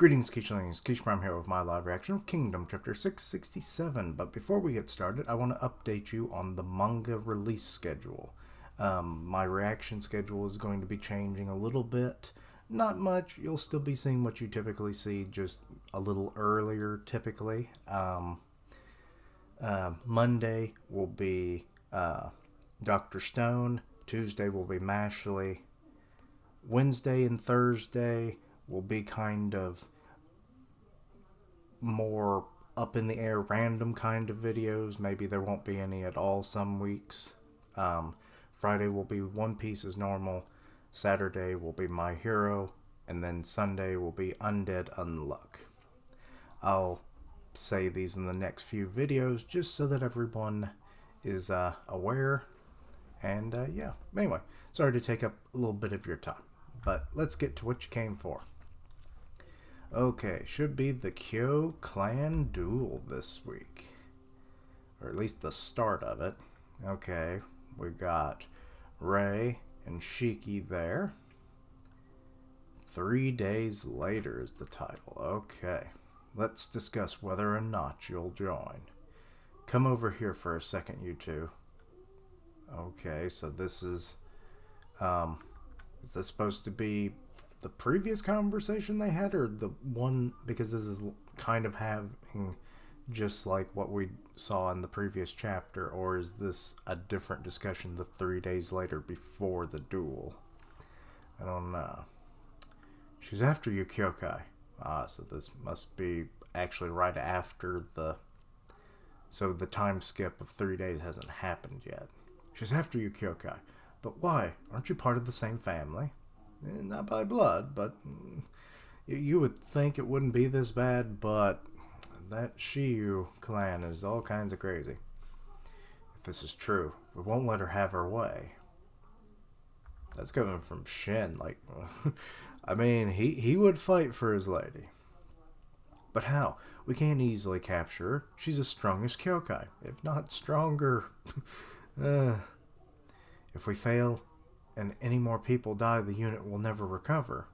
Greetings, Kyou Clan. Kyou Prime here with my live reaction of Kingdom Chapter 667. But before we get started, I want to update you on the manga release schedule. My reaction schedule is going to be changing a little bit. Not much. You'll still be seeing what you typically see, just a little earlier, typically. Monday will be Dr. Stone. Tuesday will be Mashley. Wednesday and Thursday will be kind of more up in the air, random kind of videos. Maybe there won't be any at all some weeks. Friday will be One Piece as normal. Saturday will be My Hero. And then Sunday will be Undead Unluck. I'll say these in the next few videos just so that everyone is aware. And yeah, anyway, sorry to take up a little bit of your time. But let's get to what you came for. Okay, should be the Kyou Clan Duel this week. Or at least the start of it. Okay, we got Ray and Shiki there. 3 days later is the title. Okay, let's discuss whether or not you'll join. Come over here for a second, you two. Okay, so this is this supposed to be the previous conversation they had, or the one, because this is kind of having just like what we saw in the previous chapter, or is this a different discussion the 3 days later before the duel? I don't know. She's after you, Kyoukai. So this must be actually right after the... So the time skip of 3 days hasn't happened yet. She's after you, Kyoukai. But why? Aren't you part of the same family? Not by blood, but you would think it wouldn't be this bad, but that Kyou Clan is all kinds of crazy. If this is true, we won't let her have her way. That's coming from Shin. Like, I mean, he would fight for his lady. But how? We can't easily capture her. She's as strong as Kyoukai, if not stronger. If we fail and any more people die, the unit will never recover.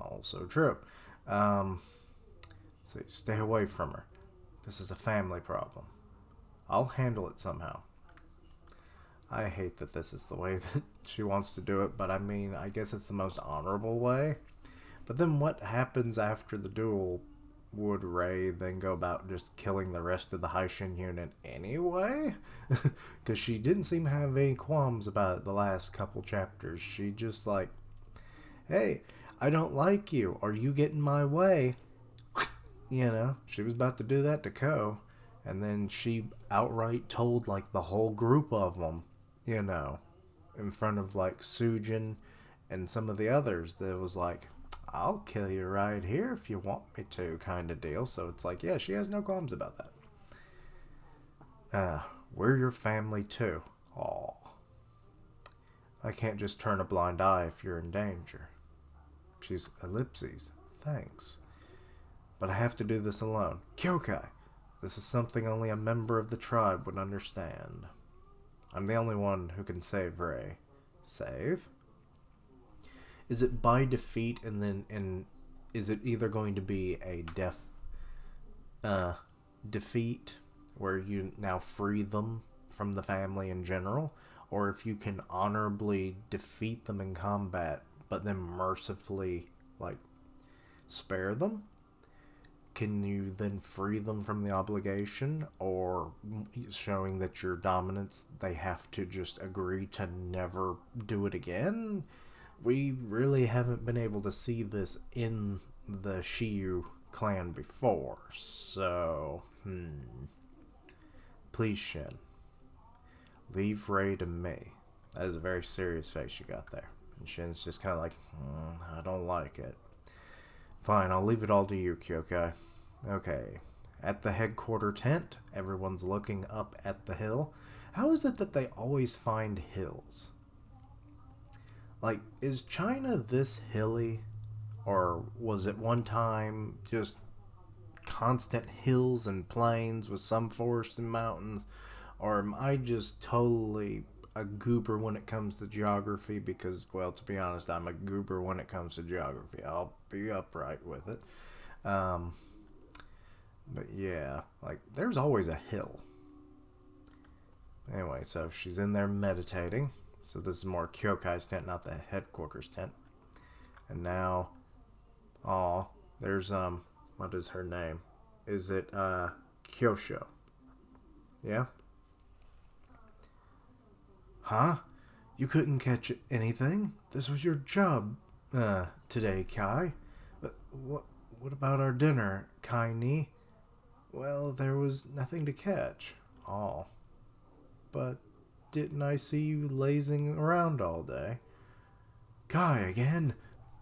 Also true. So stay away from her. This is a family problem. I'll handle it somehow. I hate that this is the way that she wants to do it, but I mean, I guess it's the most honorable way. But then what happens after the duel? Would Ray then go about just killing the rest of the Haishin unit anyway? Because she didn't seem to have any qualms about it the last couple chapters. She just like, hey, I don't like you. Are you getting my way? You know, she was about to do that to Ko. And then she outright told like the whole group of them, you know, in front of like Sujin and some of the others, that was like, I'll kill you right here if you want me to, kind of deal. So it's like, yeah, she has no qualms about that. We're your family too. Aw. I can't just turn a blind eye if you're in danger. She's ellipses. Thanks. But I have to do this alone. Kyoukai! This is something only a member of the tribe would understand. I'm the only one who can save Ray. Save? Is it by defeat, and is it either going to be a defeat where you now free them from the family in general, or if you can honorably defeat them in combat but then mercifully like spare them? Can you then free them from the obligation, or showing that your dominance, they have to just agree to never do it again? We really haven't been able to see this in the Kyou Clan before, so, Please, Shin. Leave Ray to me. That is a very serious face you got there. And Shin's just kind of like, I don't like it. Fine, I'll leave it all to you, Kyoukai. Okay. At the headquarter tent, everyone's looking up at the hill. How is it that they always find hills? Like, is China this hilly? Or was it one time just constant hills and plains with some forests and mountains? Or am I just totally a goober when it comes to geography because, well, to be honest, I'm a goober when it comes to geography. I'll be upright with it. Um, but yeah, like, there's always a hill. Anyway, so she's in there meditating. So this is more Kyokai's tent, not the headquarters tent. And now, oh, there's, what is her name? Is it, Kyosho? Yeah? Huh? You couldn't catch anything? This was your job, today, Kai. But what about our dinner, Kai Ni? Well, there was nothing to catch. Oh. But didn't I see you lazing around all day? Kai again?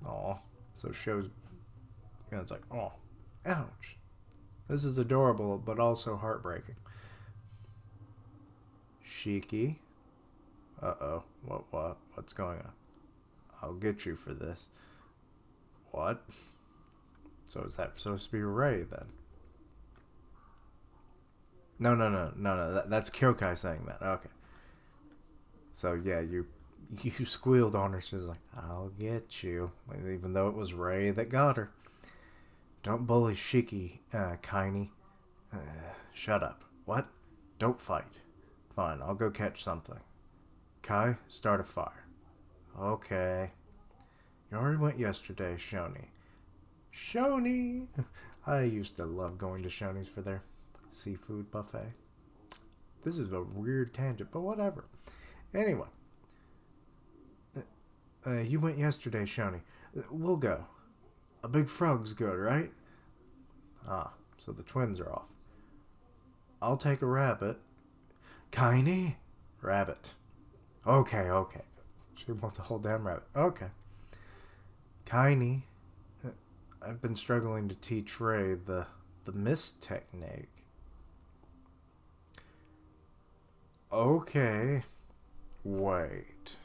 Oh. So shows, it's like, oh, ouch. This is adorable, but also heartbreaking. Shiki? Uh-oh. What's going on? I'll get you for this. What? So is that supposed to be Ray, then? No. That's Kyoukai saying that. Okay. So, yeah, you squealed on her. She's like, I'll get you. Even though it was Ray that got her. Don't bully Shiki, Kaini. Shut up. What? Don't fight. Fine, I'll go catch something. Kai, start a fire. Okay. You already went yesterday, Shoni. Shoni! I used to love going to Shoni's for their seafood buffet. This is a weird tangent, but whatever. Anyway. You went yesterday, Shoni. We'll go. A big frog's good, right? Ah, so the twins are off. I'll take a rabbit. Kaini? Rabbit. Okay. She wants a whole damn rabbit. Okay. Kaini, I've been struggling to teach Ray the mist technique. Okay. Wait.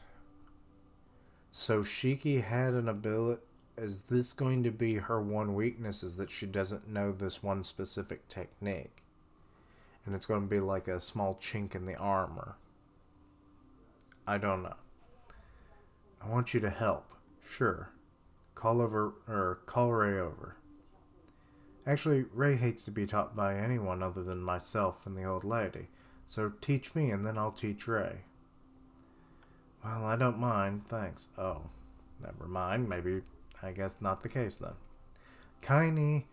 So Shiki had an ability. Is this going to be her one weakness, is that she doesn't know this one specific technique? And it's going to be like a small chink in the armor. I don't know. I want you to help. Sure. Call Ray over. Actually, Ray hates to be taught by anyone other than myself and the old lady. So teach me and then I'll teach Ray. Well, I don't mind, thanks. Oh, never mind. Maybe, I guess not the case then. Kaini,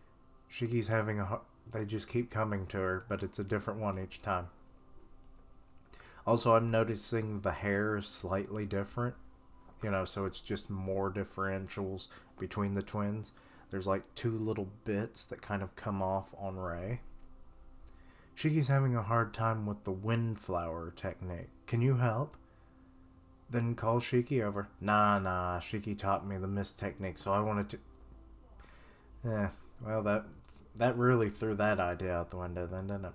Shiki's having they just keep coming to her, but it's a different one each time. Also, I'm noticing the hair is slightly different. So it's just more differentials between the twins. There's like two little bits that kind of come off on Ray. Shiki's having a hard time with the windflower technique. Can you help? Then call Shiki over. Nah. Shiki taught me the mist technique, so I wanted to... well, that really threw that idea out the window then, didn't it?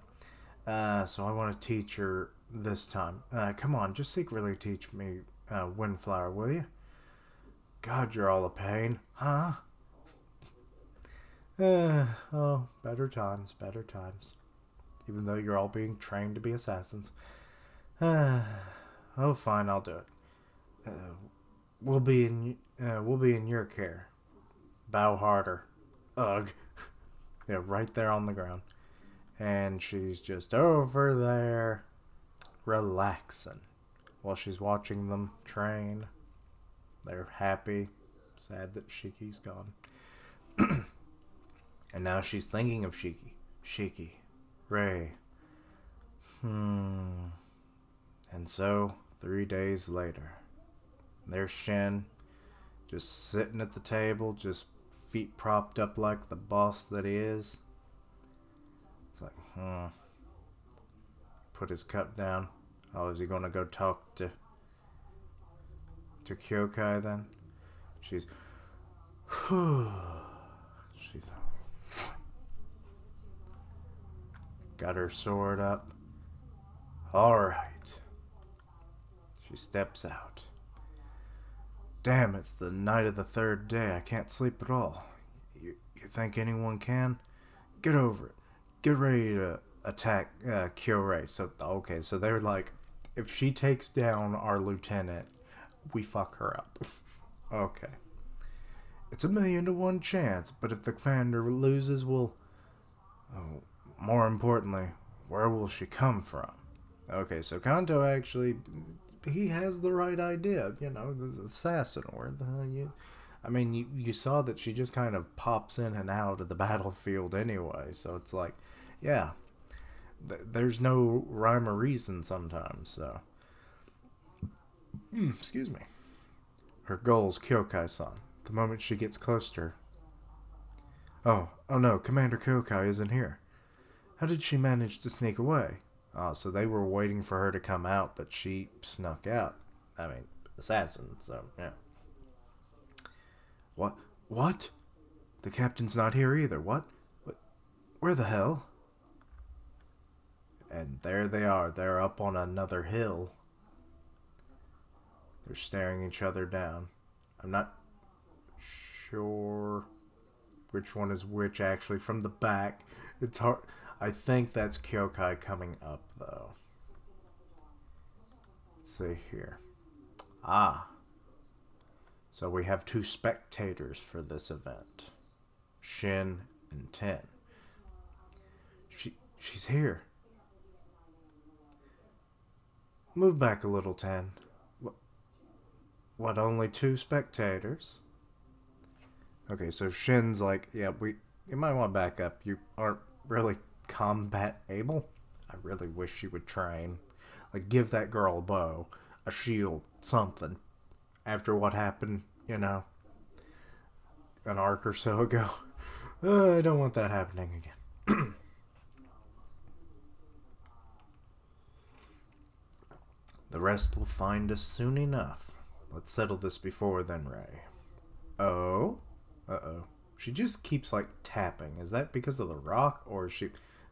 So I want to teach her this time. Come on, just secretly teach me Windflower, will you? God, you're all a pain. Huh? Oh, better times. Even though you're all being trained to be assassins. Oh, fine, I'll do it. We'll be in your care. Bow harder. Ugh. Yeah, right there on the ground. And she's just over there, relaxing, while she's watching them train. They're happy, sad that Shiki's gone. And now she's thinking of Shiki, Ray. And so, 3 days later, there's Shen, just sitting at the table, just feet propped up like the boss that he is. It's like, Put his cup down. Oh, is he gonna go talk to Kyoukai then? She's got her sword up. Alright. She steps out. Damn, it's the night of the third day. I can't sleep at all. You think anyone can? Get over it. Get ready to attack Kyorei. So they're like If she takes down our lieutenant, we fuck her up. Okay. It's 1,000,000 to 1 chance, but if the commander loses, we'll... Oh, more importantly, where will she come from? Okay, so Kanto actually... He has the right idea, you know, the assassin. Where the hell you... I mean, you saw that she just kind of pops in and out of the battlefield anyway, so it's like, yeah, there's no rhyme or reason sometimes, so... excuse me. Her goal's Kyoukai-san. The moment she gets close to her... Oh no, Commander Kyoukai isn't here. How did she manage to sneak away? Oh, so they were waiting for her to come out, but she snuck out. I mean, assassin, so, yeah. What? The captain's not here either. What? Where the hell? And there they are. They're up on another hill. They're staring each other down. I'm not sure which one is which, actually, from the back. It's hard. I think that's Kyoukai coming up, though. Let's see here. Ah. So we have 2 spectators for this event. Shin and Ten. She's here. Move back a little, Ten. What, only 2 spectators? Okay, so Shin's like, yeah, you might want to back up. You aren't really combat able. I really wish you would train. Like, give that girl a bow, a shield, something. After what happened, you know, an arc or so ago. I don't want that happening again. The rest will find us soon enough. Let's settle this before then, Ray. Oh? Uh-oh. She just keeps, like, tapping. Is that because of the rock, or is she...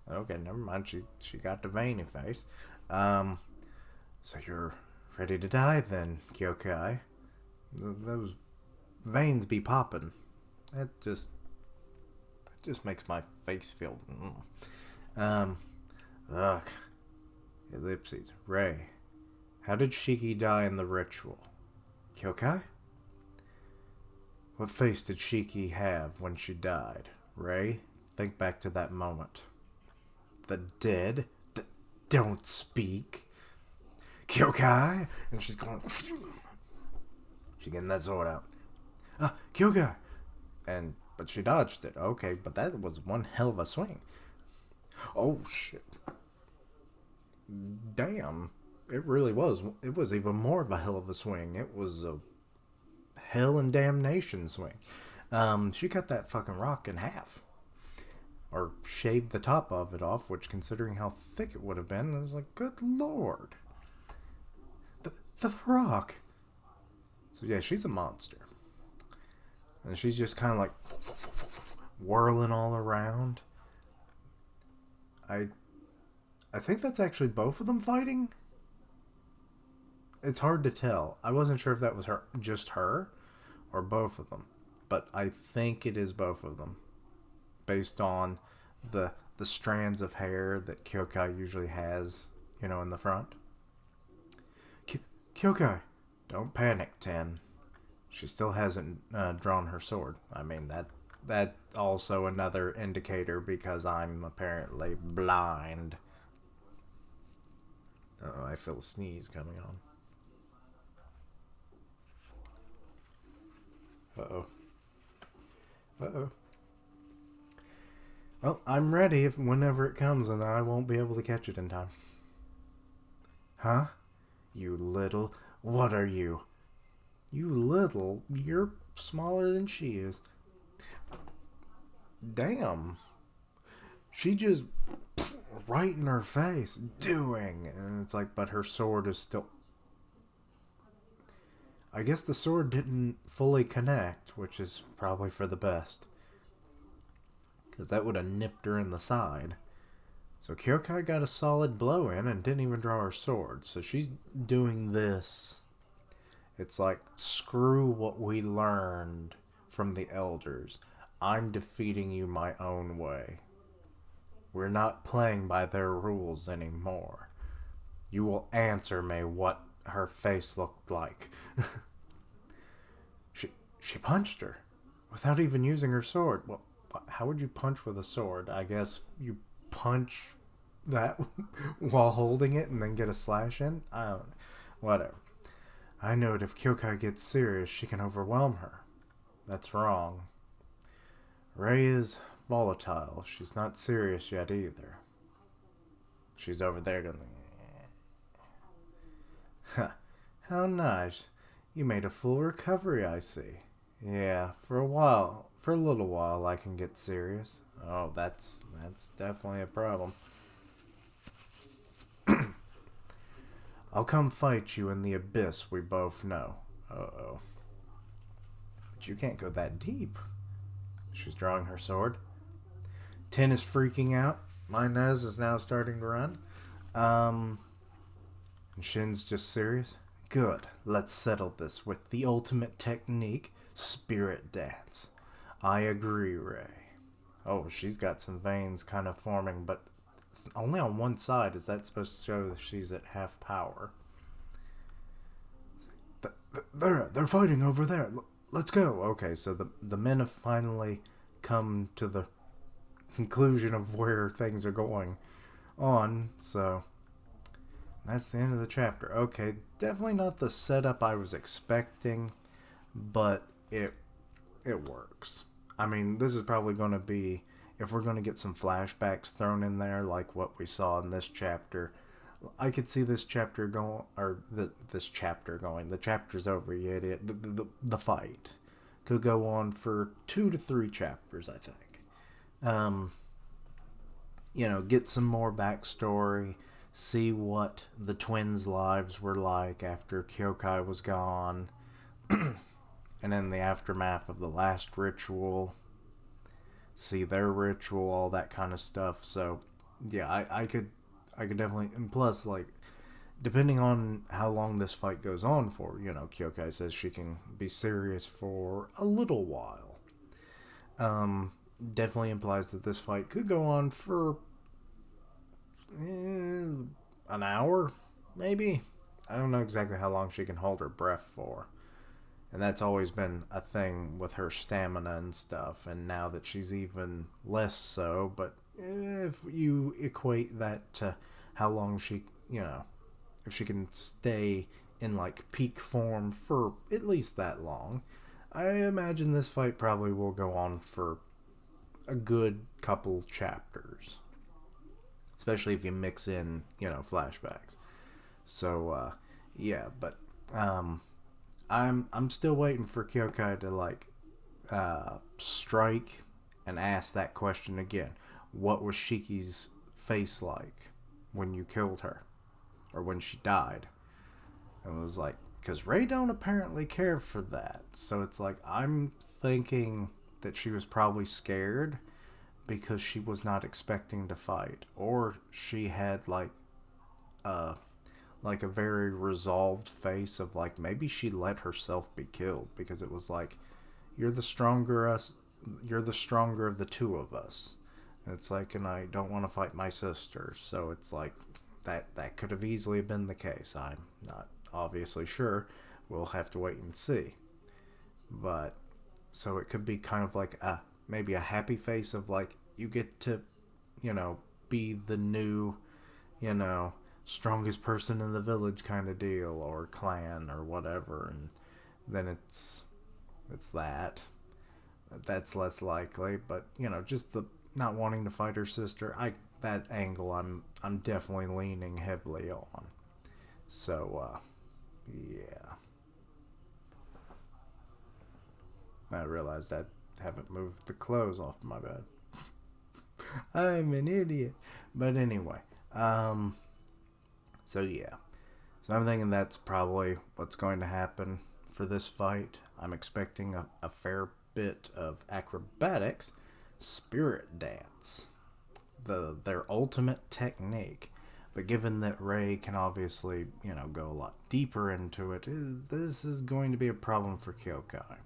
Okay, never mind. She got the veiny face. So you're ready to die then, Kyoukai. Those veins be popping. That just makes my face feel... Ugh. Ellipses. Ray. How did Shiki die in the ritual? Kyoukai? What face did Shiki have when she died? Ray, think back to that moment. The dead? Don't speak. Kyoukai? And she's going... She's getting that sword out. Kyoukai! But she dodged it. Okay, but that was one hell of a swing. Oh, shit. Damn. It really was. It was even more of a hell of a swing. It was a hell and damnation swing. She cut that fucking rock in half. Or shaved the top of it off, which, considering how thick it would have been, I was like, good lord. The rock. So yeah, she's a monster. And she's just kind of like whirling all around. I think that's actually both of them fighting. It's hard to tell. I wasn't sure if that was just her, or both of them. But I think it is both of them. Based on the strands of hair that Kyoukai usually has, you know, in the front. Kyoukai, don't panic, Ten. She still hasn't drawn her sword. I mean, that also another indicator, because I'm apparently blind. Uh-oh, I feel a sneeze coming on. Uh-oh. Well, I'm ready whenever it comes, and I won't be able to catch it in time. Huh? You little... What are you? You little... You're smaller than she is. Damn. She just... Right in her face. Doing. And it's like, but her sword is still... I guess the sword didn't fully connect, which is probably for the best. Because that would have nipped her in the side. So Kyoukai got a solid blow in and didn't even draw her sword. So she's doing this. It's like, screw what we learned from the elders. I'm defeating you my own way. We're not playing by their rules anymore. You will answer me what her face looked like. She punched her without even using her sword. Well, how would you punch with a sword? I guess you punch that while holding it and then get a slash in? I don't know. Whatever. I know that if Kyoukai gets serious, she can overwhelm her. That's wrong. Rei is volatile. She's not serious yet either. She's over there going, how nice. You made a full recovery, I see. Yeah, for a little while, I can get serious. Oh, that's definitely a problem. I'll come fight you in the abyss we both know. Uh-oh. But you can't go that deep. She's drawing her sword. Tin is freaking out. Inez is now starting to run. And Shin's just serious. Good. Let's settle this with the ultimate technique, spirit dance. I agree, Ray. Oh, she's got some veins kind of forming, but it's only on one side. Is that supposed to show that she's at half power? They're fighting over there. Let's go. Okay, so the men have finally come to the conclusion of where things are going on, so that's the end of the chapter. Okay, definitely not the setup I was expecting, but it works. I mean, this is probably going to be, if we're going to get some flashbacks thrown in there like what we saw in this chapter, I could see this chapter going, or this chapter going. The chapter's over, you idiot. The fight could go on for 2 to 3 chapters, I think. Get some more backstory, see what the twins' lives were like after Kyoukai was gone, and in the aftermath of the last ritual, see their ritual, all that kind of stuff. So, yeah, I could definitely, and plus, like, depending on how long this fight goes on for, Kyoukai says she can be serious for a little while. Definitely implies that this fight could go on for an hour, maybe. I don't know exactly how long she can hold her breath for. And that's always been a thing with her stamina and stuff, and now that she's even less so, but if you equate that to how long she, if she can stay in, like, peak form for at least that long, I imagine this fight probably will go on for a good couple chapters. Especially if you mix in, flashbacks. So, yeah, but I'm still waiting for Kyoukai to, like, strike and ask that question again. What was Shiki's face like when you killed her? Or when she died? And it was like, because Ray don't apparently care for that. So it's like, I'm thinking that she was probably scared because she was not expecting to fight. Or she had, like a very resolved face of, like, maybe she let herself be killed because it was like, you're the stronger of the two of us. And it's like, and I don't want to fight my sister. So it's like, that could have easily been the case. I'm not obviously sure. We'll have to wait and see. But so it could be kind of like maybe a happy face of, like, you get to, be the new, strongest person in the village kind of deal, or clan or whatever, and then it's that's less likely. But just the not wanting to fight her sister, that angle I'm definitely leaning heavily on. So yeah, I realized I haven't moved the clothes off my bed. I'm an idiot. But anyway, so yeah. So I'm thinking that's probably what's going to happen for this fight. I'm expecting a fair bit of acrobatics, spirit dance, their ultimate technique. But given that Ray can obviously, go a lot deeper into it, this is going to be a problem for Kyoukai.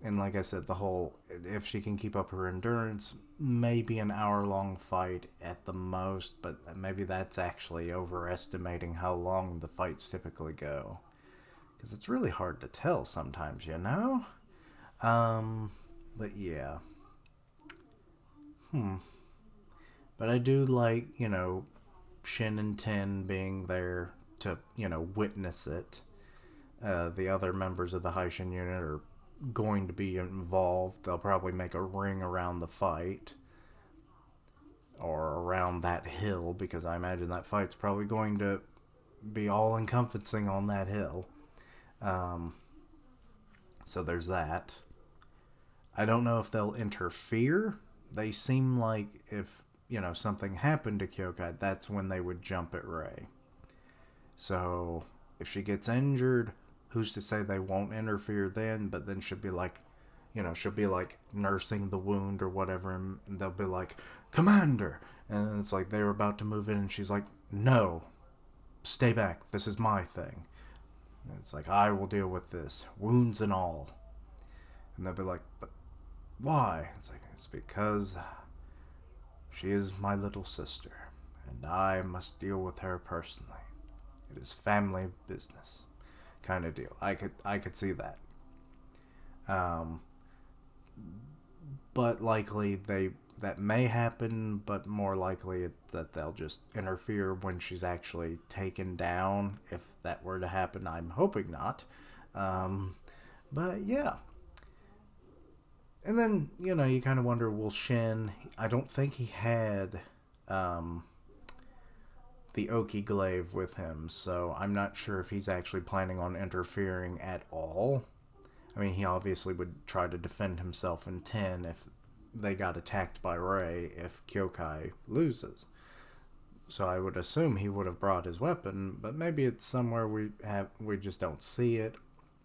And like I said, the whole, if she can keep up her endurance, maybe an hour-long fight at the most, but maybe that's actually overestimating how long the fights typically go. Because it's really hard to tell sometimes, you know? But yeah. But I do like, Shin and Ten being there to, witness it. The other members of the Haishin unit are going to be involved. They'll probably make a ring around the fight or around that hill, because I imagine that fight's probably going to be all encompassing on that hill. So there's that. I don't know if they'll interfere. They seem like if, something happened to Kyoukai, that's when they would jump at Rei. So if she gets injured, who's to say they won't interfere then? But then she'll be like, she'll be like nursing the wound or whatever, and they'll be like, Commander! And it's like they're about to move in, and she's like, no, stay back, this is my thing. And it's like, I will deal with this, wounds and all. And they'll be like, but why? It's like, it's because she is my little sister, and I must deal with her personally. It is family business, kind of deal. I could see that. But likely that may happen, but more likely that they'll just interfere when she's actually taken down. If that were to happen, I'm hoping not. But yeah. And then, you kind of wonder, will Shin... I don't think he had the Oki glaive with him, so I'm not sure if he's actually planning on interfering at all. I mean, he obviously would try to defend himself in 10 if they got attacked by Rei, if Kyoukai loses. So I would assume he would have brought his weapon, but maybe it's somewhere we just don't see it,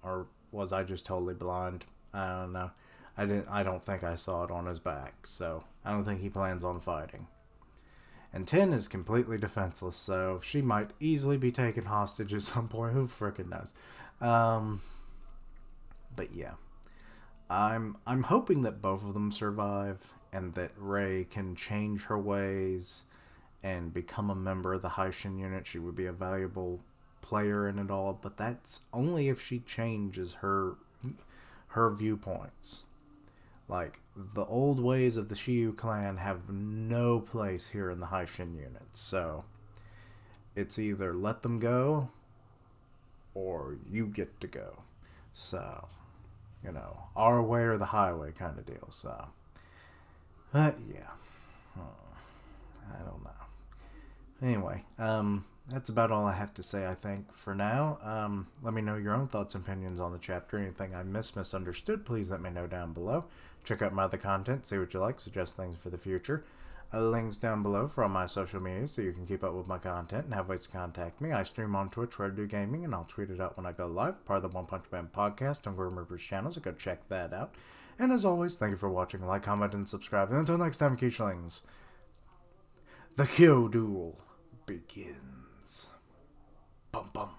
or was I just totally blind? I don't know. I don't think I saw it on his back, so I don't think he plans on fighting. And 10 is completely defenseless, so she might easily be taken hostage at some point. Who frickin' knows? But yeah, I'm hoping that both of them survive, and that Rei can change her ways and become a member of the Haishin unit. She would be a valuable player in it all, but that's only if she changes her viewpoints. Like, the old ways of the Kyou Clan have no place here in the Haishin unit, so it's either let them go or you get to go. So, our way or the highway kind of deal. So, but yeah, I don't know. Anyway, that's about all I have to say, I think, for now. Let me know your own thoughts and opinions on the chapter. Anything I misunderstood, please let me know down below. Check out my other content, see what you like, suggest things for the future. Links down below for all my social media so you can keep up with my content and have ways to contact me. I stream on Twitch where I do gaming, and I'll tweet it out when I go live. Part of the One Punch Man podcast on Grim Reaper's channel, so go check that out. And as always, thank you for watching. Like, comment, and subscribe. And until next time, Kyouchlings, the Kyou Duel begins. Bum bum.